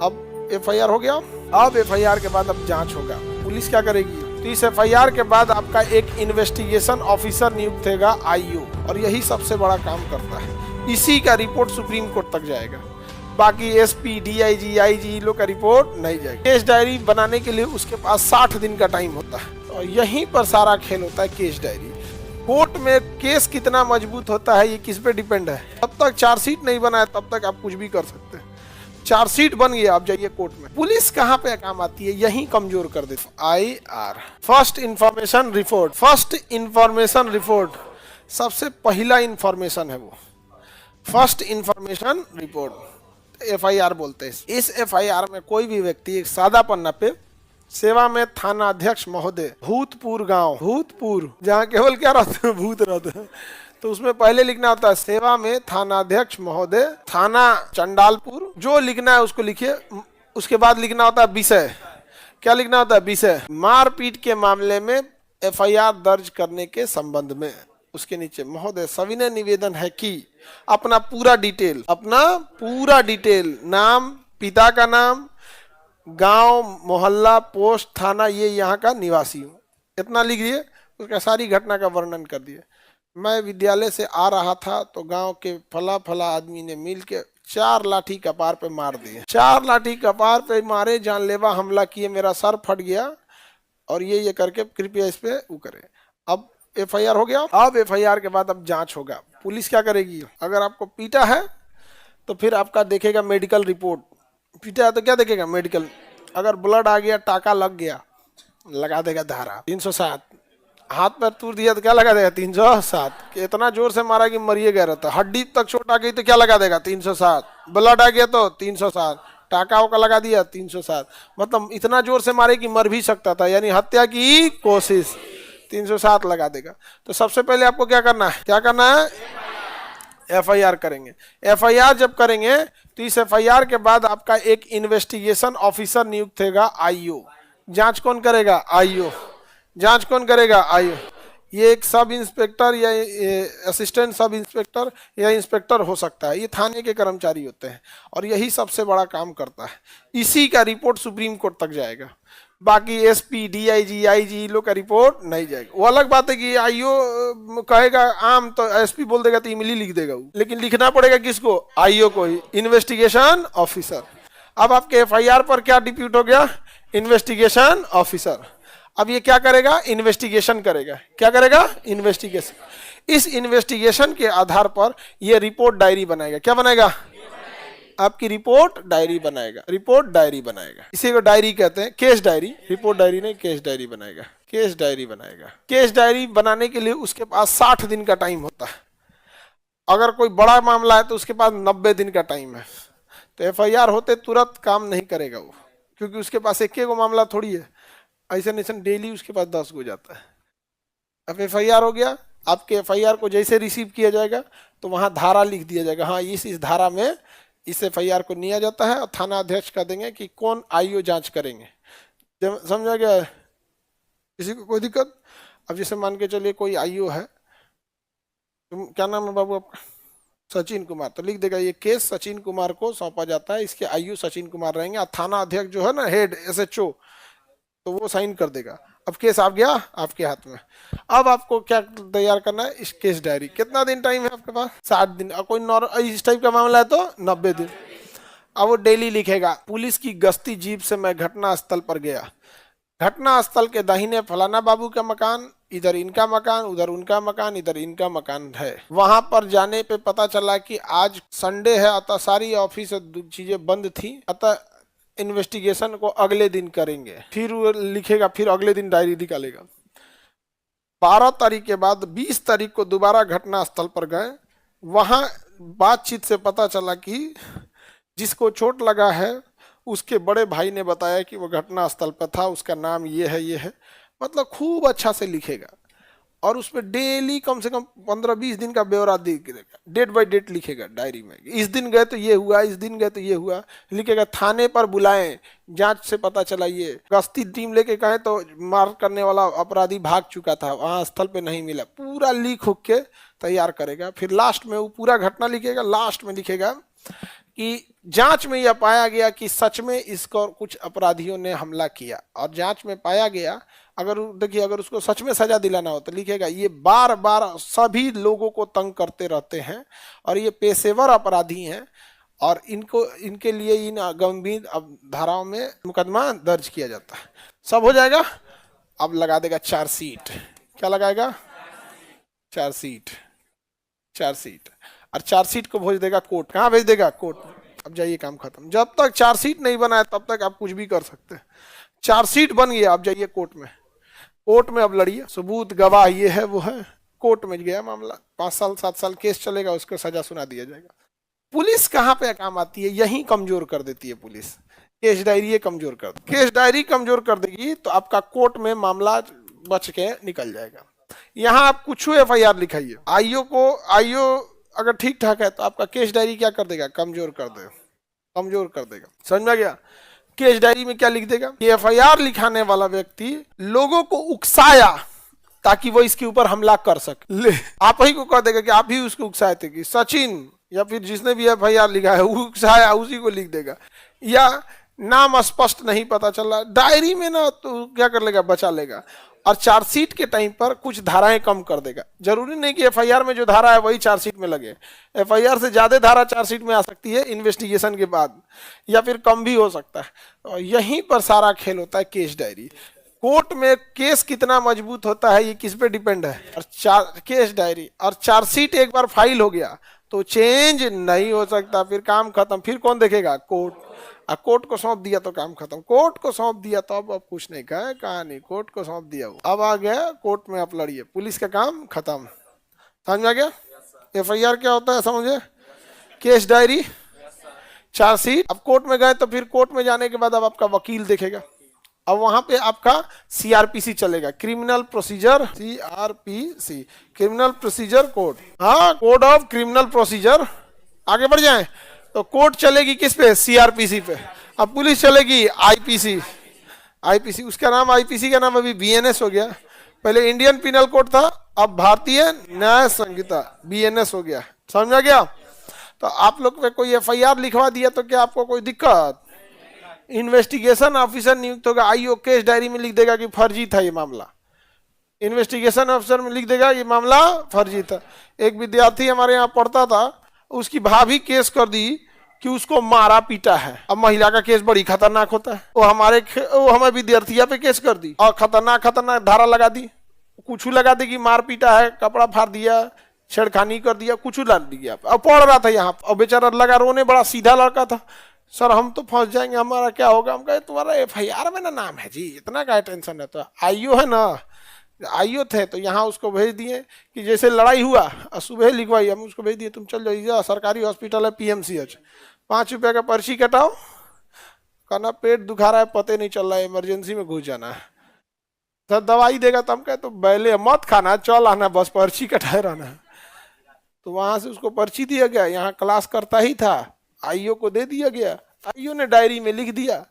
अब एफआईआर हो गया। अब एफआईआर के बाद अब जांच होगा। पुलिस क्या करेगी? तो इस एफआईआर के बाद आपका एक इन्वेस्टिगेशन ऑफिसर नियुक्त होगा, आईओ, और यही सबसे बड़ा काम करता है। इसी का रिपोर्ट सुप्रीम कोर्ट तक जाएगा। बाकी एसपी, डीआईजी, आईजी लोग का रिपोर्ट नहीं जाएगा। केस डायरी बनाने के लिए उसके पास 60 दिन का टाइम होता है और यहीं पर सारा खेल होता है। केस डायरी कोर्ट में केस कितना मजबूत होता है ये किस पे डिपेंड है। तब तक चार्जशीट नहीं बना है तब तक आप कुछ भी कर सकते हैं। चार्जशीट बन गया, आप जाइए कोर्ट में। पुलिस कहाँ पे काम आती है? यही कमजोर कर देती है। IR, first information report. First information report सबसे पहला इंफॉर्मेशन है, वो फर्स्ट इंफॉर्मेशन रिपोर्ट एफआईआर बोलते हैं। इस एफआईआर में कोई भी व्यक्ति एक सादा पन्ना पे सेवा में थाना अध्यक्ष महोदय भूतपूर्व गांव, भूतपूर्व जहाँ केवल क्या रहते हैं, भूत रहते हैं, तो उसमें पहले लिखना होता है सेवा में थाना अध्यक्ष महोदय, थाना चंडालपुर। जो लिखना है उसको लिखिए। उसके बाद लिखना होता है विषय। क्या लिखना होता है? विषय। मारपीट के मामले में एफआईआर दर्ज करने के संबंध में। उसके नीचे महोदय सविनय निवेदन है कि अपना पूरा डिटेल, नाम, पिता का नाम, गांव, मोहल्ला, पोस्ट, थाना, ये यहाँ का निवासी हूँ, इतना लिख दिए। उसका सारी घटना का वर्णन कर दिए। मैं विद्यालय से आ रहा था तो गांव के फला फला आदमी ने मिल के 4 लाठी कपार पे मार दिए। 4 लाठी कपार पे मारे, जानलेवा हमला किए, मेरा सर फट गया और ये करके कृपया इस पे वो करे। अब एफआईआर हो गया। अब एफआईआर के बाद अब जांच होगा। पुलिस क्या करेगी? अगर आपको पीटा है तो फिर आपका देखेगा मेडिकल रिपोर्ट। पीटा है तो क्या देखेगा? मेडिकल। अगर ब्लड आ गया, टाका लग गया, लगा देगा धारा 307। हाथ पैर तोड़ दिया तो क्या लगा देगा? 307। इतना जोर से मारा कि मरिए गया रहता। हड्डी तक चोट आ गई तो क्या लगा देगा? 307। ब्लड आ गया तो 307। टाका वाका लगा दिया 307। मतलब इतना जोर से मारे कि मर भी सकता था, यानी हत्या की कोशिश, 307 लगा देगा। तो सबसे पहले आपको क्या करना है? एफआईआर करेंगे। एफआईआर जब करेंगे तो इस एफआईआर के बाद आपका एक इन्वेस्टिगेशन ऑफिसर नियुक्त होगा, आईओ। जांच कौन करेगा? आईओ। जांच कौन करेगा? आईओ। ये एक सब इंस्पेक्टर या असिस्टेंट सब इंस्पेक्टर या इंस्पेक्टर हो सकता है। ये थाने के कर्मचारी होते हैं और यही सबसे बड़ा काम करता है। इसी का रिपोर्ट सुप्रीम कोर्ट तक जाएगा। बाकी एसपी, डीआईजी, आईजी लोग का रिपोर्ट नहीं जाएगा। वो अलग बात है कि आईओ कहेगा आम तो एसपी बोल देगा तो ईमेल लिख देगा वो, लेकिन लिखना पड़ेगा किसको? आईओ को ही, इन्वेस्टिगेशन ऑफिसर। अब आपके एफआईआर पर क्या डिप्यूट हो गया? Investigation officer. अब ये क्या करेगा? इन्वेस्टिगेशन करेगा। क्या करेगा? इन्वेस्टिगेशन। इस इन्वेस्टिगेशन के आधार पर ये रिपोर्ट डायरी बनाएगा। क्या बनाएगा? आपकी रिपोर्ट डायरी बनाएगा। रिपोर्ट डायरी बनाएगा, इसी को डायरी कहते हैं। केस डायरी, रिपोर्ट डायरी नहीं, केस डायरी बनाएगा। केस डायरी बनाएगा। केस डायरी बनाने के लिए उसके पास 60 दिन का टाइम होता है। अगर कोई बड़ा मामला है तो उसके पास 90 दिन का टाइम है। तो एफआईआर होते तुरंत काम नहीं करेगा वो, क्योंकि उसके पास एक को मामला थोड़ी है। ऐसे नहीं, डेली उसके पास 10 हो जाता है। अब एफआईआर हो गया। आपके एफआईआर को जैसे रिसीव किया जाएगा तो वहां धारा लिख दिया जाएगा। हाँ, इस धारा में इस एफआईआर को लिया जाता है और थाना अध्यक्ष का देंगे कि कौन आईओ जांच करेंगे। समझा गया? किसी को कोई दिक्कत? अब जैसे मान के चलिए कोई आईओ है, तुम क्या नाम है बाबू आपका? सचिन कुमार। तो लिख देगा ये केस सचिन कुमार को सौंपा जाता है, इसके आईओ सचिन कुमार रहेंगे। और थाना अध्यक्ष जो है ना, हेड SHO, तो वो साइन कर देगा। अब केस आ गया आपके हाथ में। अब आपको क्या तैयार करना है? इस केस डायरी। कितना दिन टाइम है आपके पास? 60 दिन। और कोई इस टाइप का मामला है तो 90 दिन। अब वो डेली लिखेगा, पुलिस की गश्ती जीप से मैं घटना स्थल पर गया। घटना स्थल के दाहिने फलाना बाबू का मकान, इधर इनका मकान, उधर उनका मकान, इधर इनका मकान है। वहां पर जाने पे पता चला कि आज संडे है, अतः सारी ऑफिस चीजें बंद थी, अतः इन्वेस्टिगेशन को अगले दिन करेंगे। फिर वो लिखेगा, फिर अगले दिन डायरी निकालेगा। 12 तारीख के बाद 20 तारीख को दोबारा घटना स्थल पर गए। वहां बातचीत से पता चला कि जिसको चोट लगा है उसके बड़े भाई ने बताया कि वो घटना स्थल पर था, उसका नाम ये है। मतलब खूब अच्छा से लिखेगा और उसमें डेली कम से कम 15-20 दिन का ब्यौरा देगा। डेट बाय डेट लिखेगा डायरी में। इस दिन गए तो ये हुआ, इस दिन गए तो ये हुआ। लिखेगा थाने पर बुलाएं, जांच से पता चला ये। गश्ती टीम लेके गए तो मार करने वाला अपराधी भाग चुका था, वहां स्थल पे नहीं मिला। पूरा लिख उख के तैयार करेगा। फिर लास्ट में वो पूरा घटना लिखेगा। लास्ट में लिखेगा कि जांच में यह पाया गया कि सच में इसको कुछ अपराधियों ने हमला किया, और जांच में पाया गया, अगर देखिए अगर उसको सच में सजा दिलाना हो तो लिखेगा ये बार बार सभी लोगों को तंग करते रहते हैं और ये पेशेवर अपराधी हैं और इनको इनके लिए इन गंभीर धाराओं में मुकदमा दर्ज किया जाता है। सब हो जाएगा। अब लगा देगा चार्जशीट। क्या लगाएगा? चार्जशीट। चार्जशीट। और चार्जशीट को भेज देगा कोर्ट। कहाँ भेज देगा? कोर्ट। अब जाइए, काम खत्म। जब तक चार्जशीट नहीं बना है तब तक आप कुछ भी कर सकते हैं। चार्जशीट बन गया, अब जाइए कोर्ट में। कोर्ट में अब लड़िए, सबूत गवाह ये है वो है। कोर्ट में गया मामला, 5 साल 7 साल केस चलेगा, उसको सजा सुना दिया जाएगा। पुलिस कहाँ पे काम आती है? यही कमजोर कर देती है पुलिस। केस डायरी कमजोर कर देगी। केस डायरी कमजोर कर देगी तो आपका कोर्ट में मामला बच के निकल जाएगा। यहाँ आप कुछ FIR लिखाइए, आईओ अगर ठीक ठाक है तो आपका केस डायरी क्या कर देगा? कमजोर कर देगा। कमजोर कर देगा। समझ में गया? केस डायरी में क्या लिख देगा? FIR लिखाने वाला व्यक्ति लोगों को उकसाया ताकि वो इसके ऊपर हमला कर सके। ले आप ही को कह देगा कि आप ही उसको उकसाए थे, कि सचिन या फिर जिसने भी FIR लिखा है वो उकसाया, उसी को लिख देगा। या नाम स्पष्ट नहीं पता चल रहा डायरी में ना, तो क्या कर लेगा? बचा लेगा। और चार्जशीट के टाइम पर कुछ धाराएं कम कर देगा। जरूरी नहीं कि FIR में जो धारा है वही चार्जशीट में लगे। FIR से ज्यादा धारा चार्जशीट में आ सकती है इन्वेस्टिगेशन के बाद, या फिर कम भी हो सकता है। और यहीं पर सारा खेल होता है केस डायरी। कोर्ट में केस कितना मजबूत होता है ये किस पे डिपेंड है? और केस डायरी और चार्जशीट एक बार फाइल हो गया तो चेंज नहीं हो सकता, फिर काम खत्म। फिर कौन देखेगा? कोर्ट। कोर्ट को सौंप दिया तो काम खत्म। कोर्ट को सौंप दिया तो अब कुछ नहीं कहे, कहानी कोर्ट को सौंप दिया, अब आ गया कोर्ट में आप लड़िए, पुलिस का काम खत्म। समझ में गया? FIR क्या होता है समझे? Case diary, chargesheet. अब कोर्ट में गए तो फिर कोर्ट में जाने के बाद अब आपका वकील देखेगा। अब वहां पे आपका CRPC चलेगा, criminal procedure, CRPC, criminal procedure code. हाँ, कोड ऑफ क्रिमिनल प्रोसीजर। आगे बढ़ जाएं तो कोर्ट चलेगी किस पे? CRPC पे। अब पुलिस चलेगी IPC। उसका नाम IPC का नाम अभी BNS हो गया। पहले इंडियन पिनल कोड था, अब भारतीय न्याय संहिता BNS हो गया। समझ में गया? तो आप लोग पे कोई FIR लिखवा दिया तो क्या आपको कोई दिक्कत? इन्वेस्टिगेशन ऑफिसर नियुक्त होगा, आईओ केस डायरी में लिख देगा कि फर्जी था ये मामला। इन्वेस्टिगेशन ऑफिसर में लिख देगा ये मामला फर्जी था। एक विद्यार्थी हमारे यहाँ पढ़ता था, उसकी भाभी केस कर दी कि उसको मारा पीटा है। अब महिला का केस बड़ी खतरनाक होता है, वो हमें विद्यार्थिया पे केस कर दी और खतरनाक धारा लगा दी। कुछ लगा दी कि मार पीटा है, कपड़ा फाड़ दिया, छेड़खानी कर दिया, कुछ ला दिया। अब पढ़ रहा था यहाँ और बेचारा लगा रोने, बड़ा सीधा लड़का था। सर हम तो फंस जाएंगे, हमारा क्या होगा? हम कहे तुम्हारा FIR में ना नाम है जी, इतना क्या टेंशन है? तो आईओ है ना, आईओ थे तो यहाँ उसको भेज दिए कि जैसे लड़ाई हुआ और सुबह लिखवाई, हम उसको भेज दिए तुम चल जाइए सरकारी हॉस्पिटल है PMCH, 5 रुपये का पर्ची कटाओ, कहना पेट दुखा रहा है, पते नहीं चल रहा है, इमरजेंसी में घुस जाना है, तो दवाई देगा। तो हम कहे तो बैले मत खाना, चल आना, बस पर्ची कटाए रहना। तो वहां से उसको पर्ची दिया गया, यहाँ क्लास करता ही था, आईओ को दे दिया गया। आईओ ने डायरी में लिख दिया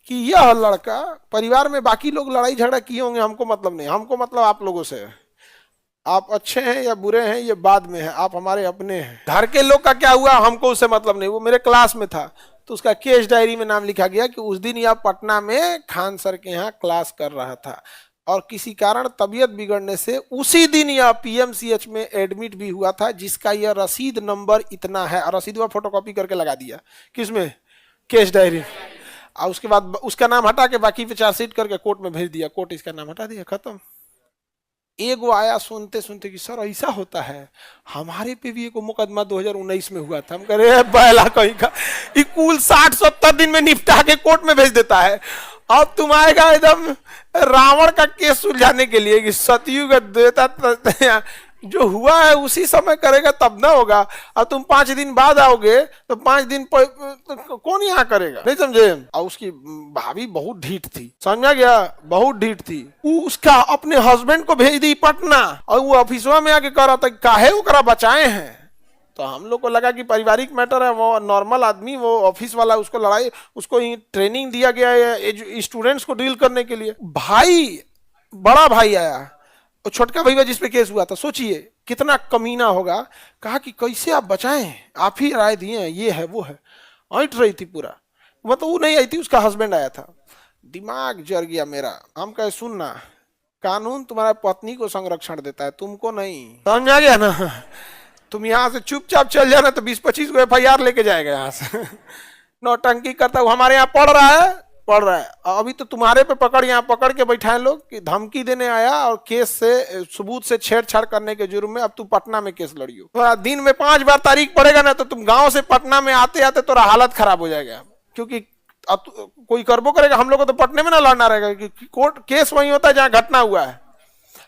कि यह लड़का, परिवार में बाकी लोग लड़ाई झगड़ा किए होंगे, हमको मतलब नहीं, हमको मतलब आप लोगों से है। आप अच्छे हैं या बुरे हैं ये बाद में है, आप हमारे अपने हैं। घर के लोग का क्या हुआ हमको उससे मतलब नहीं, वो मेरे क्लास में था। तो उसका केस डायरी में नाम लिखा गया कि उस दिन यह पटना में खान सर के यहाँ क्लास कर रहा था और किसी कारण तबीयत बिगड़ने से उसी दिन यह PMCH में एडमिट भी हुआ था, जिसका यह रसीद नंबर इतना है। और रसीद वो फोटोकॉपी करके लगा दिया किसमें? Case diary. और उसके बाद उसका नाम हटा के बाकी पे चार्जशीट करके कोर्ट में भेज दिया, कोर्ट इसका नाम हटा दिया, खत्म। एगो आया सुनते सुनते कि सर ऐसा होता है, हमारे पे भी एक मुकदमा 2019 में हुआ था। हम कह रहे बैला कहीं का, कुल 60-70 दिन में निपटा के कोर्ट में भेज देता है। अब तुम आएगा एकदम रावण का केस सुलझाने के लिए कि सतयुग देता जो हुआ है उसी समय करेगा तब ना होगा। और तुम 5 दिन बाद आओगे तो 5 दिन कौन यहाँ करेगा? नहीं समझे? और उसकी भाभी बहुत ढीठ थी, समझा गया? बहुत ढीठ थी। उसका अपने हस्बैंड को भेज दी पटना और वो ऑफिसवा में आके कह रहा था काहे ओकरा बचाए हैं। तो हम लोग को लगा कि पारिवारिक मैटर है, वो नॉर्मल आदमी, वो ऑफिस वाला, उसको लड़ाई, उसको ट्रेनिंग दिया गया है स्टूडेंट्स को डील करने के लिए। भाई, बड़ा भाई आया और छोटका भैया जिसपे केस हुआ था, सोचिए कितना कमीना होगा। कहा कि कैसे आप बचाएं, आप ही राय दिए हैं, ये है वो है, ऐंठ रही थी पूरा। मतलब वो नहीं आई थी, उसका हस्बैंड आया था। दिमाग जर गया मेरा। हम कहे सुनना, कानून तुम्हारा पत्नी को संरक्षण देता है, तुमको नहीं, समझा गया ना। तुम यहाँ से चुपचाप चल जाना तो 20-25 को FIR लेके जाएगा यहाँ से। नौटंकी करता हूँ, हमारे यहाँ पढ़ रहा है। अभी तो तुम्हारे पे यहाँ पकड़ के बैठाए लोग कि धमकी देने आया और केस से सबूत से छेड़छाड़ करने के जुर्म में अब तू पटना में केस लड़ियो। तो दिन में 5 बार तारीख पड़ेगा ना, तो तुम गांव से पटना में आते आते तो हालत खराब हो जाएगा। क्योंकि अब कोई करबो करेगा, हम लोग को तो पटने में ना लड़ना रहेगा, क्योंकि कोर्ट केस वही होता है जहाँ घटना हुआ है।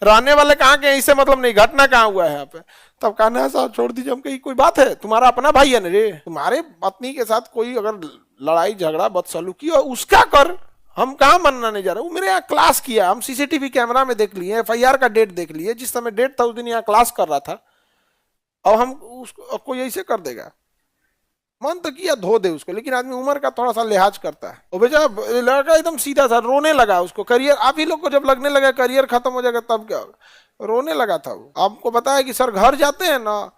रहने वाले कहाँ के, इससे मतलब नहीं, घटना कहाँ हुआ है यहाँ पे। तब कहना है साहब छोड़ दीजिए। हम कहीं कोई बात है, तुम्हारा अपना भाई है ना रे, तुम्हारे पत्नी के साथ कोई अगर लड़ाई झगड़ा बदसलूकी और उसका कर, हम कहाँ मानना नहीं जा रहे। वो मेरे यहाँ क्लास किया, हम CCTV कैमरा में देख लिए, FIR का डेट देख लिए, जिस समय डेट था उस दिन यहाँ क्लास कर रहा था। और हम उसको कोई ऐसे कर देगा, मन तो किया धो दे उसको, लेकिन आदमी उम्र का थोड़ा सा लिहाज करता है। वो बेचारा लड़का एकदम सीधा था, रोने लगा। उसको करियर, आप ही लोग को जब लगने लगा करियर खत्म हो जाएगा तब क्या होगा, रोने लगा था वो। आपको पता है कि सर घर जाते हैं ना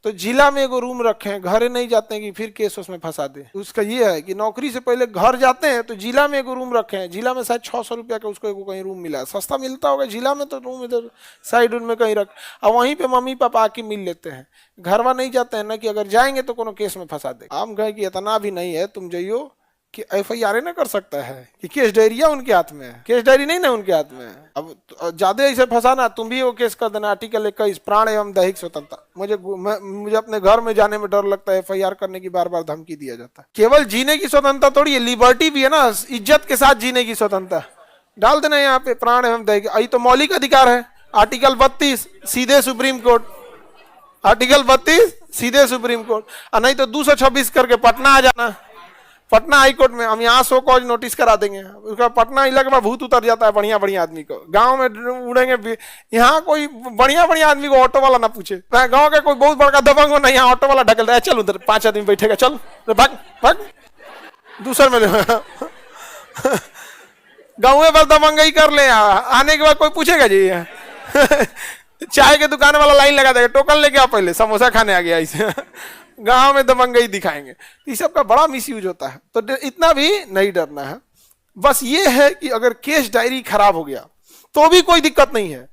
तो जिला में एगो रूम रखे हैं, घरे नहीं जाते हैं कि फिर केस उसमें फंसा दे। उसका ये है कि नौकरी से पहले घर जाते हैं तो जिला में एगो रूम रखे हैं। जिला में शायद 600 रुपया का उसको एगो कहीं रूम मिला है, सस्ता मिलता होगा जिला में, तो रूम इधर साइड में कहीं रख, और वहीं पे मम्मी पापा आके मिल लेते हैं। घरवा नहीं जाते हैं ना कि अगर जाएंगे तो कोनो केस में फंसा दे। हम कहे कि इतना भी नहीं है, तुम जाइयो कि FIR ना कर सकता है कि केस डायरिया उनके हाथ में है, केस डायरी नहीं ना उनके हाथ में है। अब ज्यादा ऐसे फंसाना, तुम भी वो केस कर देना, आर्टिकल 21 प्राण एवं दैहिक स्वतंत्रता। मुझे अपने घर में जाने में डर लगता है, FIR करने की बार बार धमकी दिया जाता है। केवल जीने की स्वतंत्रता थोड़ी है, लिबर्टी भी है ना, इज्जत के साथ जीने की स्वतंत्रता। डाल देना यहाँ पे प्राण एवं दैहिक, यही तो मौलिक अधिकार है। आर्टिकल 32 सीधे सुप्रीम कोर्ट, आर्टिकल 32 सीधे सुप्रीम कोर्ट, और नहीं तो 226 करके पटना आ जाना, पटना हाई कोर्ट में। हम यहाँ 100 कॉज नोटिस करा देंगे, उसका पटना हिला के बाद भूत उतर जाता है बढ़िया बढ़िया आदमी को। गांव में उड़ेंगे, यहाँ कोई बढ़िया बढ़िया आदमी को ऑटो वाला ना पूछे। गांव के कोई बहुत बड़का दबंग हो ना, यहाँ ऑटो वाला ढकल रहा है, चल उधर 5 आदमी बैठेगा, चल भाग भाग दूसर में। गाँव पर दबंगई कर ले, आने के बाद कोई पूछेगा जी। चाय के दुकान वाला लाइन लगा देगा, टोकन लेके आ पहले, समोसा खाने आ गया ऐसे। गांव में दबंगई दिखाएंगे। इस सब का बड़ा मिसयूज होता है, तो इतना भी नहीं डरना है। बस ये है कि अगर केस डायरी खराब हो गया तो भी कोई दिक्कत नहीं है।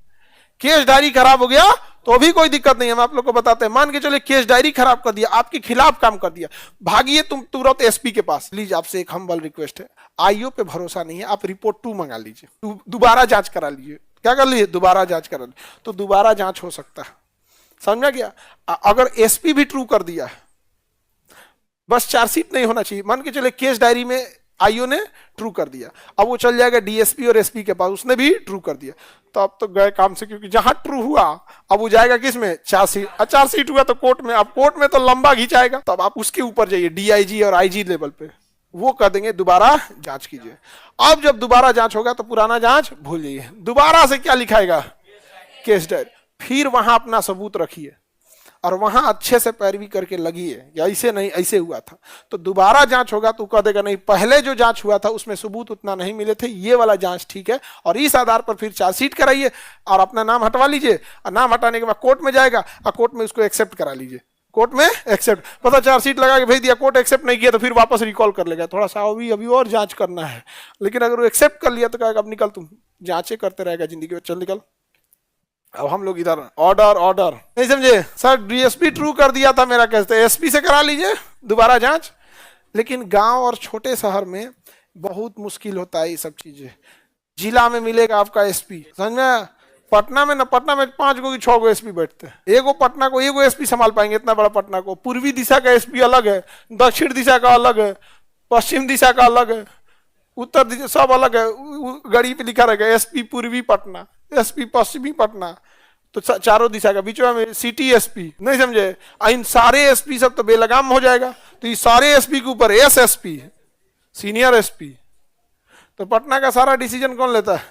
केस डायरी खराब हो गया तो भी कोई दिक्कत नहीं है। हम आप लोग को बताते हैं, मान के चले केस डायरी खराब कर दिया, आपके खिलाफ काम कर दिया, भागिए तुम तुरंत SP के पास। प्लीज आपसे एक हम्बल रिक्वेस्ट है, IO पे भरोसा नहीं है, आप रिपोर्ट 2 मंगा लीजिए, दोबारा जांच करा लीजिए। क्या कर लीजिए, दोबारा जांच करा लीजिए, तो दोबारा जांच हो सकता है। समझा गया। अगर SP भी ट्रू कर दिया है, बस चार्जशीट नहीं होना चाहिए। मान के चले केस डायरी में IO ने ट्रू कर दिया, अब वो चल जाएगा DSP और SP के पास, उसने भी ट्रू कर दिया, तो अब तो गए काम से। क्योंकि जहां ट्रू हुआ अब वो जाएगा किस में, चार्जशीट। चार्जशीट हुआ तो कोर्ट में, अब कोर्ट में तो लंबा खिंचाएगा, तब आप उसके ऊपर जाइए DIG और IG लेवल पे, वो कर देंगे दोबारा जांच कीजिए। अब जब दोबारा जांच होगा तो पुराना जांच भूल जाइए, दोबारा से क्या लिखाएगा, केस डायरी। फिर वहां अपना सबूत रखिए और वहां अच्छे से पैरवी करके लगिए, या ऐसे नहीं ऐसे हुआ था। तो दोबारा जांच होगा तो कह देगा नहीं, पहले जो जांच हुआ था उसमें सबूत उतना नहीं मिले थे, ये वाला जांच ठीक है, और इस आधार पर फिर चार्जशीट कराइए और अपना नाम हटवा लीजिए। और नाम हटाने के बाद कोर्ट में जाएगा और कोर्ट में उसको एक्सेप्ट करा लीजिए। कोर्ट में एक्सेप्ट, पता चार्जशीट लगा के भेज दिया, कोर्ट एक्सेप्ट नहीं किया तो फिर वापस रिकॉल कर लेगा, थोड़ा सा अभी और जांच करना है। लेकिन अगर वो एक्सेप्ट कर लिया तो कहेगा अब निकल, तुम जांचें करते रहेगा जिंदगी में, चल निकल। अब हम लोग इधर ऑर्डर ऑर्डर नहीं समझे, सर DSP ट्रू कर दिया था मेरा, कहते SP से करा लीजिए दोबारा जांच। लेकिन गांव और छोटे शहर में बहुत मुश्किल होता है ये सब चीजें। जिला में मिलेगा आपका SP, समझ में। पटना में 5 गो की 6 गो SP बैठते हैं, एगो पटना को एगो SP संभाल पाएंगे, इतना बड़ा पटना को। पूर्वी दिशा का SP अलग है, दक्षिण दिशा का अलग है, पश्चिम दिशा का अलग है, उत्तर दिशा सब अलग है। गाड़ी पे लिखा रहेगा SP पूर्वी पटना, SP पश्चिमी पटना, तो चारों दिशा का, बीच में सिटी SP, नहीं समझे। इन सारे SP सब तो बेलगाम हो जाएगा, तो ये सारे SP के ऊपर SSP सीनियर SP। तो पटना का सारा डिसीजन कौन लेता है,